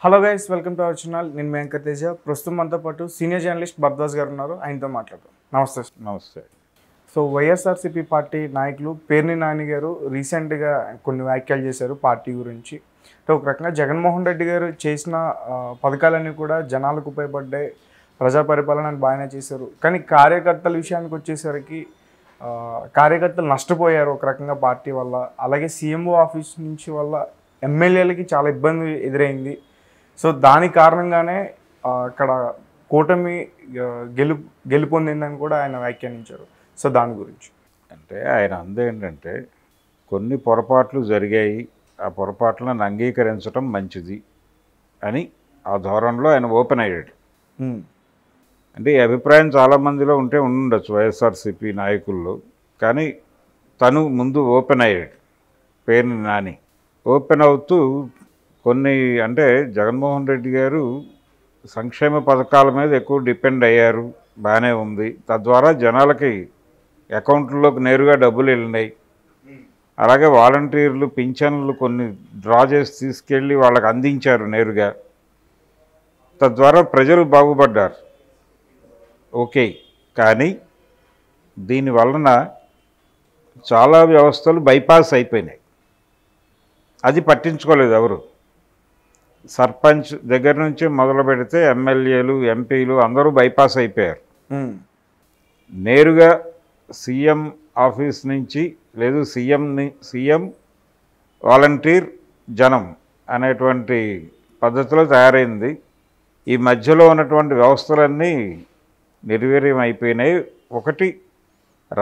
Hello guys, welcome to our channel. నేను వెంకటేజ. ప్రస్తుతం మనతో పాటు సీనియర్ జర్నలిస్ట్ భరద్వాజ్ గారు ఉన్నారు. ఆయనతో మాట్లాడతాం. నమస్తే. నమస్తే. సో వైఎస్ఆర్సీపీ పార్టీ నాయకులు పేర్ని నాని గారు రీసెంట్గా కొన్ని వ్యాఖ్యలు చేశారు పార్టీ గురించి. అంటే ఒక రకంగా జగన్మోహన్ రెడ్డి గారు చేసిన పథకాలన్నీ కూడా జనాలకు ఉపయోగపడ్డాయి, ప్రజా పరిపాలన బాగానే చేశారు. కానీ కార్యకర్తల విషయానికి వచ్చేసరికి కార్యకర్తలు నష్టపోయారు ఒక రకంగా పార్టీ వల్ల. అలాగే సీఎంఓ ఆఫీస్ నుంచి వల్ల ఎమ్మెల్యేలకి చాలా ఇబ్బంది ఎదురైంది. సో దాని కారణంగానే అక్కడ కూటమి గెలుపొందిందని కూడా ఆయన వ్యాఖ్యానించారు. సో దాని గురించి అంటే ఆయన ఏంటంటే కొన్ని పొరపాట్లు జరిగాయి, ఆ పొరపాట్లను అంగీకరించడం మంచిది అని ఆ ధోరణిలో ఆయన ఓపెన్ అయ్యాడు. అంటే ఈ అభిప్రాయం చాలామందిలో ఉండొచ్చు వైఎస్ఆర్సీపీ నాయకుల్లో. కానీ తను ముందు ఓపెన్ అయ్యాడు. పేర్ని నాని ఓపెన్ అవుతూ కొన్ని అంటే జగన్మోహన్ రెడ్డి గారు సంక్షేమ పథకాల మీద ఎక్కువ డిపెండ్ అయ్యారు, బాగానే ఉంది. తద్వారా జనాలకి అకౌంట్లోకి నేరుగా డబ్బులు వెళ్ళినాయి. అలాగే వాలంటీర్లు పింఛన్లు కొన్ని డ్రా చేసి తీసుకెళ్ళి వాళ్ళకి అందించారు నేరుగా. తద్వారా ప్రజలు బాగుపడ్డారు. ఓకే, కానీ దీని వలన చాలా వ్యవస్థలు బైపాస్ అయిపోయినాయి. అది పట్టించుకోలేదు ఎవరు. సర్పంచ్ దగ్గర నుంచి మొదలు పెడితే ఎమ్మెల్యేలు, ఎంపీలు అందరూ బైపాస్ అయిపోయారు. నేరుగా సీఎం ఆఫీస్ నుంచి లేదు సీఎం వాలంటీర్ జనం అనేటువంటి పద్ధతిలో తయారైంది. ఈ మధ్యలో ఉన్నటువంటి వ్యవస్థలన్నీ నిర్వీర్యం అయిపోయినాయి. ఒకటి,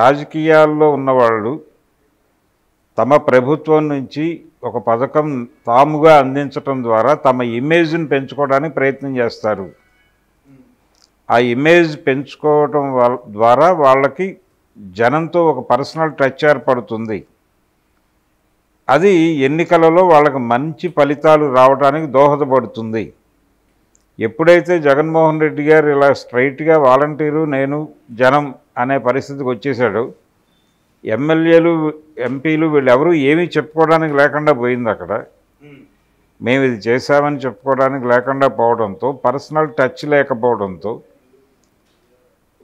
రాజకీయాల్లో ఉన్నవాళ్ళు తమ ప్రభుత్వం నుంచి ఒక పథకం తాముగా అందించటం ద్వారా తమ ఇమేజ్ని పెంచుకోవడానికి ప్రయత్నం చేస్తారు. ఆ ఇమేజ్ పెంచుకోవటం ద్వారా వాళ్ళకి జనంతో ఒక పర్సనల్ టచ్ ఏర్పడుతుంది. అది ఎన్నికలలో వాళ్ళకి మంచి ఫలితాలు రావడానికి దోహదపడుతుంది. ఎప్పుడైతే జగన్మోహన్ రెడ్డి గారు ఇలా స్ట్రైట్గా వాలంటీరు నేను జనం అనే పరిస్థితికి వచ్చేసాడో, ఎమ్మెల్యేలు, ఎంపీలు వీళ్ళెవరూ ఏమీ చెప్పుకోవడానికి లేకుండా పోయింది. అక్కడ మేము ఇది చేశామని చెప్పుకోవడానికి లేకుండా పోవడంతో, పర్సనల్ టచ్ లేకపోవడంతో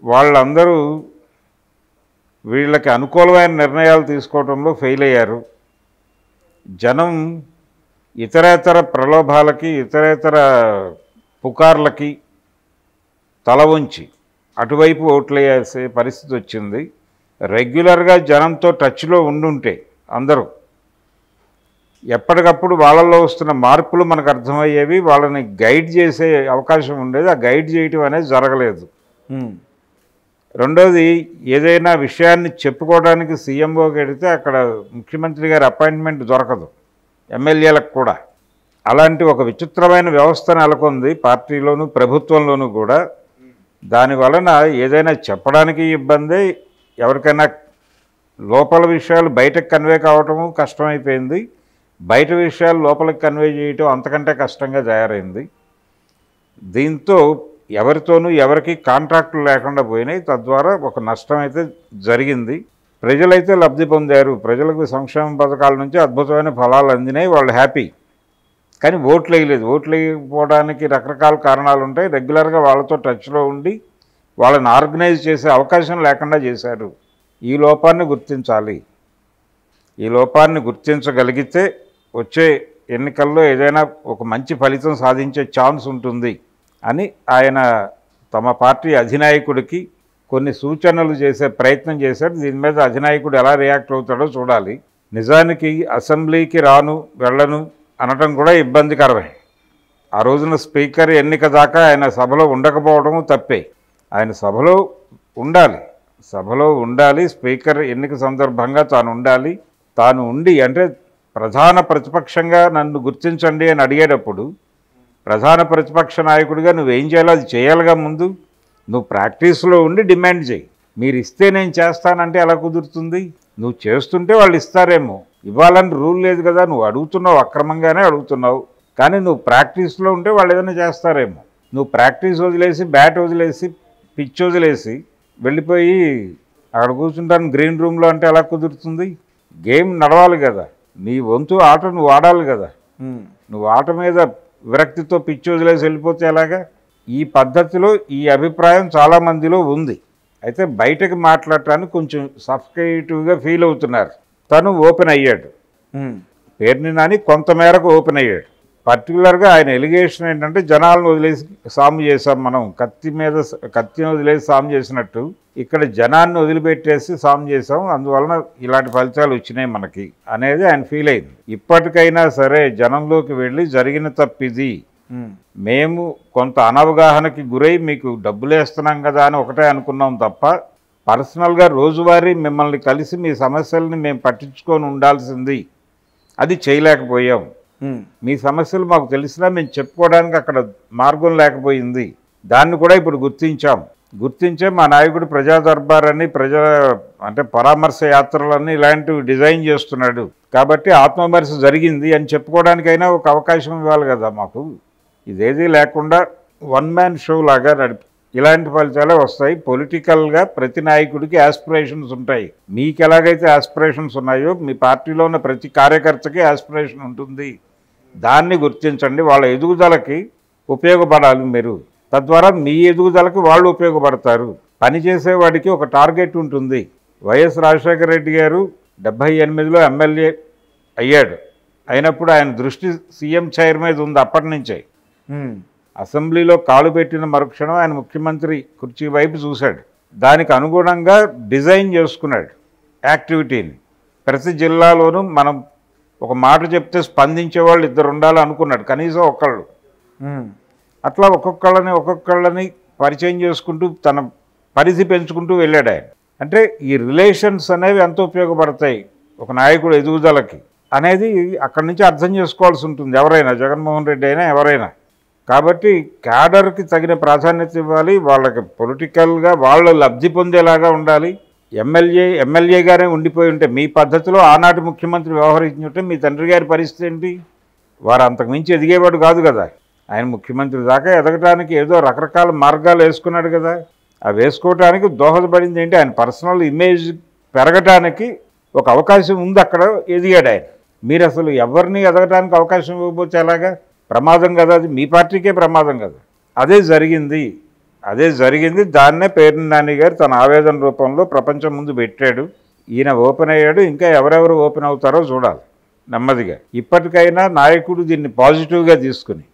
వాళ్ళందరూ వీళ్ళకి అనుకూలమైన నిర్ణయాలు తీసుకోవడంలో ఫెయిల్ అయ్యారు. జనం ఇతరేతర ప్రలోభాలకి, ఇతరేతర పుకార్లకి తల వంచి అటువైపు ఓట్లేసే పరిస్థితి వచ్చింది. రెగ్యులర్గా జనంతో టచ్లో ఉండుంటే అందరూ ఎప్పటికప్పుడు వాళ్ళల్లో వస్తున్న మార్పులు మనకు అర్థమయ్యేవి, వాళ్ళని గైడ్ చేసే అవకాశం ఉండేది. ఆ గైడ్ చేయటం అనేది జరగలేదు. రెండోది, ఏదైనా విషయాన్ని చెప్పుకోవడానికి సీఎంఓకి వెడితే అక్కడ ముఖ్యమంత్రి గారి అపాయింట్మెంట్ దొరకదు, ఎమ్మెల్యేలకు కూడా. అలాంటి ఒక విచిత్రమైన వ్యవస్థ నెలకొంది పార్టీలోనూ ప్రభుత్వంలోనూ కూడా. దానివలన ఏదైనా చెప్పడానికి ఇబ్బంది, ఎవరికైనా లోపల విషయాలు బయటకు కన్వే కావటము కష్టమైపోయింది, బయట విషయాలు లోపలికి కన్వే చేయటం అంతకంటే కష్టంగా తయారైంది. దీంతో ఎవరితోనూ ఎవరికి కాంట్రాక్టులు లేకుండా పోయినాయి. తద్వారా ఒక నష్టం అయితే జరిగింది. ప్రజలైతే లబ్ధి పొందారు. ప్రజలకు సంక్షేమ పథకాల నుంచి అద్భుతమైన ఫలాలు అందినాయి, వాళ్ళు హ్యాపీ. కానీ ఓట్లు వేయలేదు. ఓట్లు వేయకపోవడానికి రకరకాల కారణాలు ఉంటాయి. రెగ్యులర్గా వాళ్ళతో టచ్లో ఉండి వాళ్ళని ఆర్గనైజ్ చేసే అవకాశం లేకుండా చేశారు. ఈ లోపాన్ని గుర్తించాలి. ఈ లోపాన్ని గుర్తించగలిగితే వచ్చే ఎన్నికల్లో ఏదైనా ఒక మంచి ఫలితం సాధించే ఛాన్స్ ఉంటుంది అని ఆయన తమ పార్టీ అధినాయకుడికి కొన్ని సూచనలు చేసే ప్రయత్నం చేశాడు. దీని మీద అధినాయకుడు ఎలా రియాక్ట్ అవుతాడో చూడాలి. నిజానికి అసెంబ్లీకి రాను వెళ్ళను అనటం కూడా ఇబ్బందికరమే. ఆ రోజున స్పీకర్ ఎన్నిక దాకా ఆయన సభలో ఉండకపోవడము తప్పే. ఆయన సభలో ఉండాలి. స్పీకర్ ఎన్నిక సందర్భంగా తాను ఉండాలి. తాను ఉండి అంటే ప్రధాన ప్రతిపక్షంగా నన్ను గుర్తించండి అని అడిగేటప్పుడు ప్రధాన ప్రతిపక్ష నాయకుడిగా నువ్వేం చేయాలో అది చేయాలిగా. ముందు నువ్వు ప్రాక్టీస్లో ఉండి డిమాండ్ చేయి. మీరు ఇస్తే నేను చేస్తానంటే ఎలా కుదురుతుంది? నువ్వు చేస్తుంటే వాళ్ళు ఇస్తారేమో. ఇవ్వాలని రూల్ లేదు కదా. నువ్వు అడుగుతున్నావు, అక్రమంగానే అడుగుతున్నావు. కానీ నువ్వు ప్రాక్టీస్లో ఉంటే వాళ్ళు ఏదైనా చేస్తారేమో. నువ్వు ప్రాక్టీస్ వదిలేసి, బ్యాట్ వదిలేసి, పిచ్ వదిలేసి వెళ్ళిపోయి అక్కడ కూర్చుంటాను గ్రీన్ రూమ్లో అంటే ఎలా కుదురుతుంది? గేమ్ నడవాలి కదా. నీ వంతు ఆట నువ్వు ఆడాలి కదా. నువ్వు ఆట మీద విరక్తితో పిచ్చి వదిలేసి వెళ్ళిపోతే ఎలాగా? ఈ పద్ధతిలో ఈ అభిప్రాయం చాలామందిలో ఉంది. అయితే బయటకు మాట్లాడటానికి కొంచెం సఫికేటివ్గా ఫీల్ అవుతున్నారు. తను ఓపెన్ అయ్యాడు. పేర్ని నాని కొంతమేరకు ఓపెన్ అయ్యాడు. పర్టికులర్గా ఆయన ఎలిగేషన్ ఏంటంటే జనాలను వదిలేసి సాము చేసాం, మనం కత్తిని వదిలేసి సాము చేసినట్టు ఇక్కడ జనాన్ని వదిలిపెట్టేసి సాము చేసాం, అందువలన ఇలాంటి ఫలితాలు వచ్చినాయి మనకి అనేది ఆయన ఫీల్ అయింది. ఇప్పటికైనా సరే జనంలోకి వెళ్ళి జరిగిన తప్పిది, మేము కొంత అనవగాహనకి గురై మీకు డబ్బులు వేస్తున్నాం కదా అని ఒకటే అనుకున్నాం తప్ప పర్సనల్గా రోజువారీ మిమ్మల్ని కలిసి మీ సమస్యల్ని మేము పట్టించుకొని ఉండాల్సింది అది చేయలేకపోయాం. మీ సమస్యలు మాకు తెలిసినా మేము చెప్పుకోవడానికి అక్కడ మార్గం లేకపోయింది. దాన్ని కూడా ఇప్పుడు గుర్తించే మా నాయకుడు ప్రజా దర్బారని అంటే పరామర్శ యాత్రలన్నీ ఇలాంటివి డిజైన్ చేస్తున్నాడు కాబట్టి ఆత్మవిమర్శ జరిగింది అని చెప్పుకోవడానికైనా ఒక అవకాశం ఇవ్వాలి కదా మాకు. ఇదేదీ లేకుండా వన్ మ్యాన్ షో లాగా ఇలాంటి ఫలితాలే వస్తాయి. పొలిటికల్గా ప్రతి నాయకుడికి యాస్పిరేషన్స్ ఉంటాయి. మీకు ఎలాగైతే యాస్పిరేషన్స్ ఉన్నాయో మీ పార్టీలో ఉన్న ప్రతి కార్యకర్తకి యాస్పిరేషన్ ఉంటుంది. దాన్ని గుర్తించండి. వాళ్ళ ఎదుగుదలకి ఉపయోగపడాలి మీరు, తద్వారా మీ ఎదుగుదలకి వాళ్ళు ఉపయోగపడతారు. పనిచేసేవాడికి ఒక టార్గెట్ ఉంటుంది. వైఎస్ రాజశేఖర రెడ్డి గారు 78లో ఎమ్మెల్యే అయ్యాడు. అయినప్పుడు ఆయన దృష్టి సీఎం చైర్ మీద ఉంది అప్పటి నుంచే. అసెంబ్లీలో కాలు పెట్టిన మరుక్షణం ఆయన ముఖ్యమంత్రి కుర్చీ వైపు చూశాడు. దానికి అనుగుణంగా డిజైన్ చేసుకున్నాడు యాక్టివిటీని. ప్రతి జిల్లాలోనూ మనం ఒక మాట చెప్తే స్పందించే వాళ్ళు 2 ఉండాలి అనుకున్నాడు, కనీసం ఒకళ్ళు. అట్లా ఒక్కొక్కళ్ళని పరిచయం చేసుకుంటూ తన పరిధి పెంచుకుంటూ వెళ్ళాడు ఆయన. అంటే ఈ రిలేషన్స్ అనేవి ఎంత ఉపయోగపడతాయి ఒక నాయకుడు ఎదుగుదలకి అనేది అక్కడి నుంచి అర్థం చేసుకోవాల్సి ఉంటుంది ఎవరైనా, జగన్మోహన్ రెడ్డి అయినా ఎవరైనా. కాబట్టి క్యాడర్కి తగిన ప్రాధాన్యత ఇవ్వాలి, వాళ్ళకి పొలిటికల్గా వాళ్ళు లబ్ధి పొందేలాగా ఉండాలి. ఎమ్మెల్యేగానే ఉండిపోయి ఉంటే మీ పద్ధతిలో ఆనాటి ముఖ్యమంత్రి వ్యవహరించుంటే మీ తండ్రి గారి పరిస్థితి ఏంటి? వారు అంతకుమించి ఎదిగేవాడు కాదు కదా. ఆయన ముఖ్యమంత్రి దాకా ఎదగటానికి ఏదో రకరకాల మార్గాలు వేసుకున్నాడు కదా. అవి వేసుకోవటానికి దోహదపడింది ఏంటి? ఆయన పర్సనల్ ఇమేజ్ పెరగటానికి ఒక అవకాశం ఉంది, అక్కడ ఎదిగాడు ఆయన. మీరు అసలు ఎవరిని ఎదగటానికి అవకాశం ఇవ్వకపోతే ఎలాగా? ప్రమాదం కదా, అది మీ పార్టీకే ప్రమాదం కదా. అదే జరిగింది. దాన్నే పేర్ని నాని గారు తన ఆవేదన రూపంలో ప్రపంచం ముందు పెట్టాడు. ఈయన ఓపెన్ అయ్యాడు. ఇంకా ఎవరెవరు ఓపెన్ అవుతారో చూడాలి నెమ్మదిగా. ఇప్పటికైనా నాయకుడు దీన్ని పాజిటివ్గా తీసుకుని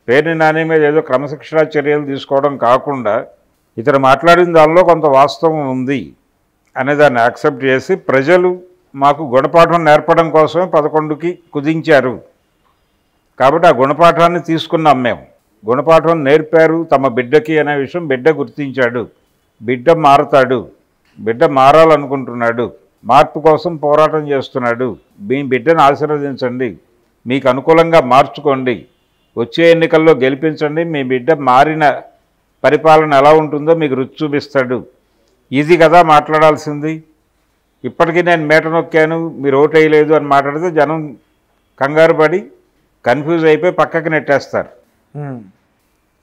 పేర్ని నాని మీద ఏదో క్రమశిక్షణా చర్యలు తీసుకోవడం కాకుండా ఇతను మాట్లాడిన దానిలో కొంత వాస్తవం ఉంది అనేదాన్ని యాక్సెప్ట్ చేసి ప్రజలు మాకు గుణపాఠం నేర్పడం కోసమే 11కి కుదించారు కాబట్టి ఆ గుణపాఠాన్ని తీసుకున్నాం మేము. గుణపాఠం నేర్పారు తమ బిడ్డకి అనే విషయం బిడ్డ గుర్తించాడు. బిడ్డ మారతాడు, బిడ్డ మారాలనుకుంటున్నాడు, మార్పు కోసం పోరాటం చేస్తున్నాడు. మీ బిడ్డను ఆశీర్వదించండి, మీకు అనుకూలంగా మార్చుకోండి, వచ్చే ఎన్నికల్లో గెలిపించండి. మీ బిడ్డ మారిన పరిపాలన ఎలా ఉంటుందో మీకు రుచి చూపిస్తాడు. ఇది కదా మాట్లాడాల్సింది. ఇప్పటికీ నేను మేట నొక్కాను, మీరు ఓటు వేయలేదు అని మాట్లాడితే జనం కంగారు పడి కన్ఫ్యూజ్ అయిపోయి పక్కకి నెట్టేస్తారు.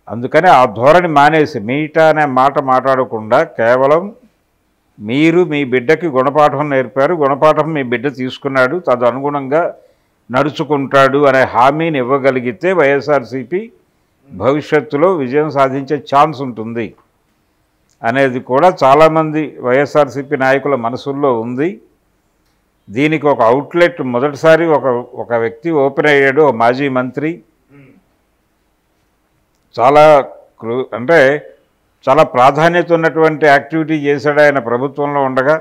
అందుకని ఆ ధోరణి మానేసి మీట అనే మాట మాట్లాడకుండా కేవలం మీరు మీ బిడ్డకి గుణపాఠం నేర్పారు, గుణపాఠం మీ బిడ్డ తీసుకున్నాడు, తదనుగుణంగా నడుచుకుంటాడు అనే హామీని ఇవ్వగలిగితే వైఎస్ఆర్సీపీ భవిష్యత్తులో విజయం సాధించే ఛాన్స్ ఉంటుంది అనేది కూడా చాలామంది వైఎస్ఆర్సీపీ నాయకుల మనసుల్లో ఉంది. దీనికి ఒక అవుట్లెట్ మొదటిసారి ఒక వ్యక్తి ఓపెన్ అయ్యాడు, ఒక మాజీ మంత్రి. చాలా ప్రాధాన్యత ఉన్నటువంటి యాక్టివిటీ చేశాడు ఆయన ప్రభుత్వంలో ఉండగా.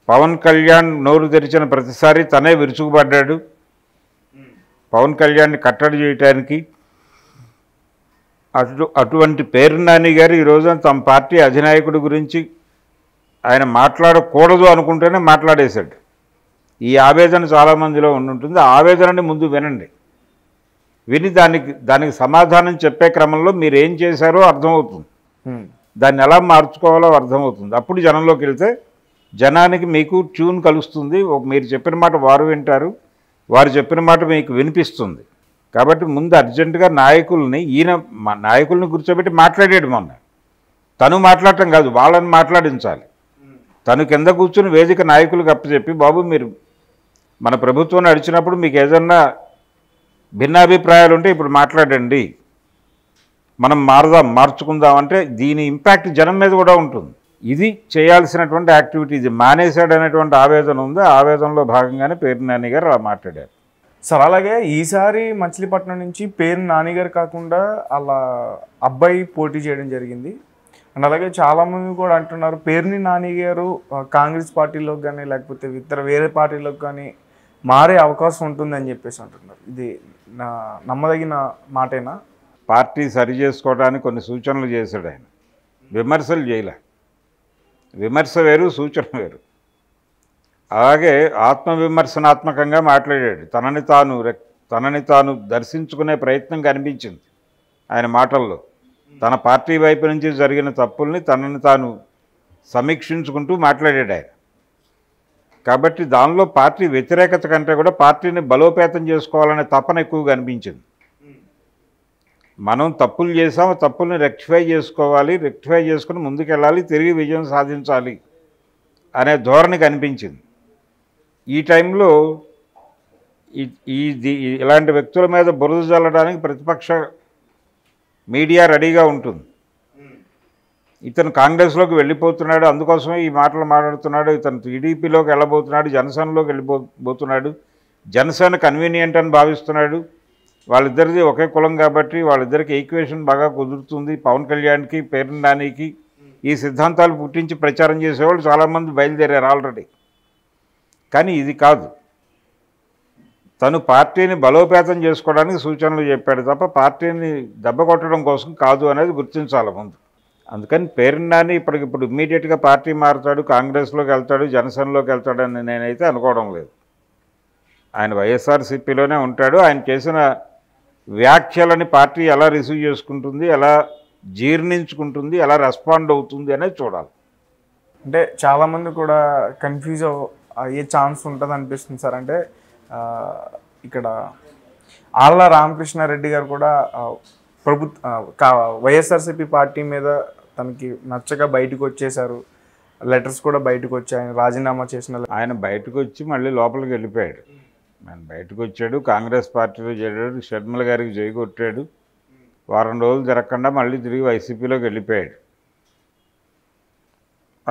పవన్ కళ్యాణ్ నోరు తెరిచిన ప్రతిసారి తనే విరుచుకుపడ్డాడు పవన్ కళ్యాణ్ని కట్టడి చేయటానికి. అటువంటి పేర్ని నాని గారు ఈరోజు తమ పార్టీ అధినాయకుడి గురించి ఆయన మాట్లాడకూడదు అనుకుంటేనే మాట్లాడేశాడు. ఈ ఆవేదన చాలామందిలో ఉండుంటుంది. ఆ ఆవేదనని ముందు వినండి, విని దానికి సమాధానం చెప్పే క్రమంలో మీరు ఏం చేశారో అర్థమవుతుంది, దాన్ని ఎలా మార్చుకోవాలో అర్థమవుతుంది. అప్పుడు జనంలోకి వెళ్తే జనానికి మీకు ట్యూన్ కలుస్తుంది. మీరు చెప్పిన మాట వారు వింటారు, వారు చెప్పిన మాట మీకు వినిపిస్తుంది. కాబట్టి ముందు అర్జెంటుగా నాయకుల్ని కూర్చోబెట్టి మాట్లాడాడు. మొన్న తను మాట్లాడటం కాదు, వాళ్ళని మాట్లాడించాలి. తను కింద కూర్చుని వేదిక నాయకులకు అప్పచెప్పి, బాబు మీరు మన ప్రభుత్వం నడిచినప్పుడు మీకు ఏదన్నా భిన్నాభిప్రాయాలు ఉంటే ఇప్పుడు మాట్లాడండి, మనం మార్చుకుందాం అంటే దీని ఇంపాక్ట్ జనం మీద కూడా ఉంటుంది. ఇది చేయాల్సినటువంటి యాక్టివిటీ. ఇది మానేశాడు అనేటువంటి ఆవేదన ఉంది. ఆవేదనలో భాగంగానే పేర్ని నాని గారు అలా మాట్లాడారు. సార్ అలాగే ఈసారి మచిలీపట్నం నుంచి పేర్ని నాని గారు కాకుండా అలా అబ్బాయి పోటీ చేయడం జరిగింది. అండ్ అలాగే చాలామంది కూడా అంటున్నారు పేర్ని నాని గారు కాంగ్రెస్ పార్టీలోకి కానీ లేకపోతే ఇతర వేరే పార్టీలోకి కానీ మారే అవకాశం ఉంటుందని చెప్పేసి అంటున్నారు. ఇది నమ్మదగిన మాటేనా? పార్టీ సరి చేసుకోవడానికి కొన్ని సూచనలు చేశాడు ఆయన, విమర్శలు చేయలే. విమర్శ వేరు, సూచన వేరు. అలాగే ఆత్మవిమర్శనాత్మకంగా మాట్లాడాడు. తనని తాను దర్శించుకునే ప్రయత్నం కనిపించింది ఆయన మాటల్లో. తన పార్టీ వైపు నుంచి జరిగిన తప్పుల్ని తనని తాను సమీక్షించుకుంటూ మాట్లాడాడు ఆయన. కాబట్టి దానిలో పార్టీ వ్యతిరేకత కంటే కూడా పార్టీని బలోపేతం చేసుకోవాలనే తపన ఎక్కువగా కనిపించింది. మనం తప్పులు చేసాం, తప్పుల్ని రెక్టిఫై చేసుకోవాలి, రెక్టిఫై చేసుకుని ముందుకెళ్ళాలి, తిరిగి విజయం సాధించాలి అనే ధోరణి కనిపించింది. ఈ టైంలో ఇలాంటి వ్యక్తుల మీద బురద జల్లడానికి ప్రతిపక్ష మీడియా రెడీగా ఉంటుంది. ఇతను కాంగ్రెస్లోకి వెళ్ళిపోతున్నాడు, అందుకోసమే ఈ మాటలు మాట్లాడుతున్నాడు. ఇతను టీడీపీలోకి వెళ్ళబోతున్నాడు, జనసేనలోకి వెళ్ళిపోతున్నాడు, జనసేన కన్వీనియంట్ అని భావిస్తున్నాడు. వాళ్ళిద్దరిది ఒకే కులం కాబట్టి వాళ్ళిద్దరికి ఈక్వేషన్ బాగా కుదురుతుంది. పవన్ కళ్యాణ్కి పేర్ని నానికి ఈ సిద్ధాంతాలు పుట్టించి ప్రచారం చేసేవాళ్ళు చాలామంది బయలుదేరారు ఆల్రెడీ. కానీ ఇది కాదు. తను పార్టీని బలోపేతం చేసుకోవడానికి సూచనలు చెప్పాడు తప్ప పార్టీని దెబ్బ కొట్టడం కోసం కాదు అనేది గుర్తించాలి ముందు. అందుకని పేర్ని నాని ఇప్పటికిప్పుడు ఇమ్మీడియట్గా పార్టీ మారుతాడు, కాంగ్రెస్లోకి వెళ్తాడు, జనసేనలోకి వెళ్తాడని నేనైతే అనుకోవడం లేదు. ఆయన వైఎస్ఆర్సీపీలోనే ఉంటాడు. ఆయన చేసిన వ్యాఖ్యలని పార్టీ ఎలా రిసీవ్ చేసుకుంటుంది, ఎలా జీర్ణించుకుంటుంది, ఎలా రెస్పాండ్ అవుతుంది అనేది చూడాలి. అంటే చాలామంది కూడా కన్ఫ్యూజ్ అయ్యే ఛాన్స్ ఉంటుంది అనిపిస్తుంది సార్. అంటే ఇక్కడ ఆళ్ళ రామకృష్ణారెడ్డి గారు కూడా వైఎస్ఆర్సీపీ పార్టీ మీద తనకి నచ్చక బయటకు వచ్చేసారు. లెటర్స్ కూడా బయటకు వచ్చి ఆయన రాజీనామా చేసిన ఆయన బయటకు వచ్చి మళ్ళీ లోపలికి వెళ్ళిపోయాడు. ఆయన బయటకు వచ్చాడు, కాంగ్రెస్ పార్టీలో చేరాడు, షర్మిల గారికి జై కొట్టాడు. వారం రోజులు జరగకుండా మళ్ళీ తిరిగి వైసీపీలోకి వెళ్ళిపోయాడు.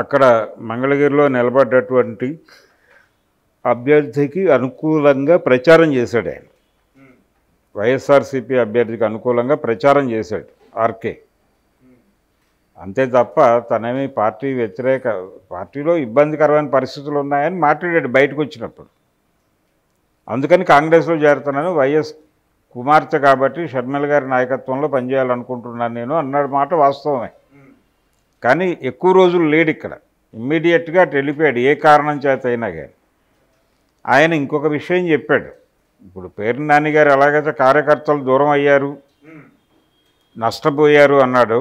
అక్కడ మంగళగిరిలో నిలబడ్డటువంటి అభ్యర్థికి అనుకూలంగా ప్రచారం చేశాడు ఆయన. వైఎస్ఆర్సీపీ అభ్యర్థికి అనుకూలంగా ప్రచారం చేశాడు ఆర్కే. అంతే తప్ప తనేమి పార్టీలో ఇబ్బందికరమైన పరిస్థితులు ఉన్నాయని మాట్లాడాడు బయటకు వచ్చినప్పుడు. అందుకని కాంగ్రెస్లో చేరుతున్నాను, వైఎస్ కుమార్తె కాబట్టి షర్మిల గారి నాయకత్వంలో పనిచేయాలనుకుంటున్నాను నేను అన్నాడు. మాట వాస్తవమే. కానీ ఎక్కువ రోజులు లేడు ఇక్కడ. ఇమ్మీడియట్గా వెళ్ళిపోయాడు ఏ కారణం చేత అయినా కానీ. ఆయన ఇంకొక విషయం చెప్పాడు. ఇప్పుడు పేర్ని నాని గారు ఎలాగైతే కార్యకర్తలు దూరం అయ్యారు, నష్టపోయారు అన్నాడు,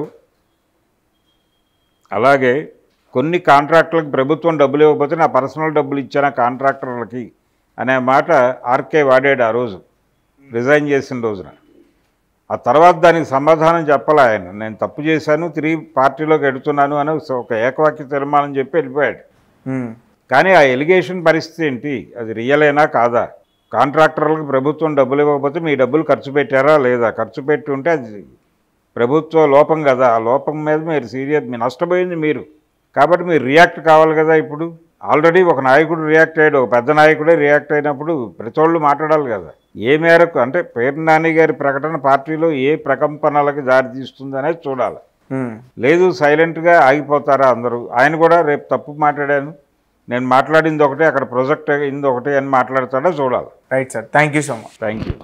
అలాగే కొన్ని కాంట్రాక్టులకు ప్రభుత్వం డబ్బులు ఇవ్వకపోతే నా పర్సనల్ డబ్బులు ఇచ్చాను కాంట్రాక్టర్లకి అనే మాట ఆర్కే వాడాడు ఆ రోజు రిజైన్ చేసిన రోజున. ఆ తర్వాత దానికి సమాధానం చెప్పలే ఆయన. నేను తప్పు చేశాను, తిరిగి పార్టీలోకి ఎడుతున్నాను అని ఒక ఏకవాక్య తీర్మానం చెప్పి వెళ్ళిపోయాడు. కానీ ఆ ఎలిగేషన్ పరిస్థితి ఏంటి, అది రియలేనా కాదా? కాంట్రాక్టర్లకు ప్రభుత్వం డబ్బులు ఇవ్వకపోతే మీ డబ్బులు ఖర్చు పెట్టారా లేదా? ఖర్చు పెట్టి ఉంటే అది ప్రభుత్వ లోపం కదా. ఆ లోపం మీద మీరు మీ నష్టపోయింది మీరు, కాబట్టి మీరు రియాక్ట్ కావాలి కదా. ఇప్పుడు ఆల్రెడీ ఒక నాయకుడు రియాక్ట్ అయ్యాడు, ఒక పెద్ద నాయకుడే రియాక్ట్ అయినప్పుడు ప్రతి వాళ్ళు మాట్లాడాలి కదా. ఏ మేరకు అంటే పేర్ని నాని గారి ప్రకటన పార్టీలో ఏ ప్రకంపనలకు దారితీస్తుంది అనేది చూడాలి. లేదు సైలెంట్గా ఆగిపోతారా అందరూ? ఆయన కూడా రేపు తప్పు మాట్లాడాను, నేను మాట్లాడింది ఒకటే, అక్కడ ప్రొజెక్ట్ అయింది ఒకటే అని మాట్లాడతాడా చూడాలి. Right sir, thank you so much. Thank you.